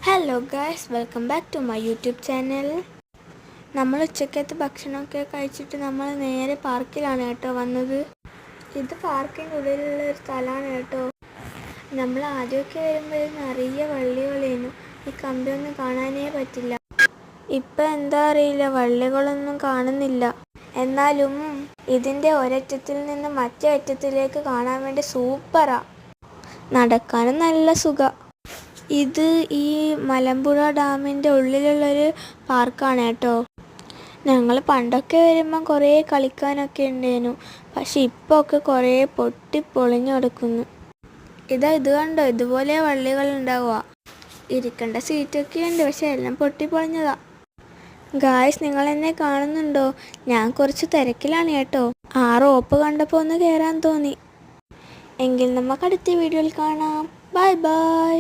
Hello guys, welcome back to my YouTube channel. നമ്മൾ ഉച്ചക്കത്തെ ഭക്ഷണമൊക്കെ കഴിച്ചിട്ട് നമ്മൾ നേരെ പാർക്കിലാണ് കേട്ടോ വന്നത്. ഇത് പാർക്കിൻ്റെ ഉള്ളിലുള്ള ഒരു സ്ഥലമാണ് കേട്ടോ. നമ്മൾ ആദ്യമൊക്കെ വരുമ്പോൾ നിറയെ വള്ളികളായിരുന്നു. ഈ കമ്പിയൊന്നും കാണാനേ പറ്റില്ല. ഇപ്പം എന്താ അറിയില്ല, വള്ളികളൊന്നും കാണുന്നില്ല. എന്നാലും ഇതിൻ്റെ ഒരറ്റത്തിൽ നിന്ന് മറ്റേ അറ്റത്തിലേക്ക് കാണാൻ വേണ്ടി സൂപ്പറാ. നടക്കാനും നല്ല സുഖം. ഇത് ഈ മലമ്പുഴ ഡാമിൻ്റെ ഉള്ളിലുള്ളൊരു പാർക്കാണ് കേട്ടോ. ഞങ്ങൾ പണ്ടൊക്കെ വരുമ്പം കുറേ കളിക്കാനൊക്കെ ഉണ്ടായിരുന്നു. പക്ഷെ ഇപ്പോൾ ഒക്കെ കുറേ പൊട്ടിപ്പൊളിഞ്ഞു കിടക്കുന്നു. ഇത് കണ്ടോ, ഇതുപോലെ വള്ളികൾ ഉണ്ടാവുക. ഇരിക്കേണ്ട സീറ്റൊക്കെ ഉണ്ട്, പക്ഷെ എല്ലാം പൊട്ടിപ്പൊളിഞ്ഞതാ. ഗായ്സ്, നിങ്ങൾ എന്നെ കാണുന്നുണ്ടോ? ഞാൻ കുറച്ച് തിരക്കിലാണ് കേട്ടോ. ആ റോപ്പ് കണ്ടപ്പോൾ ഒന്ന് കയറാൻ തോന്നി. എങ്കിൽ നമുക്ക് അടുത്ത വീഡിയോയിൽ കാണാം. Bye bye.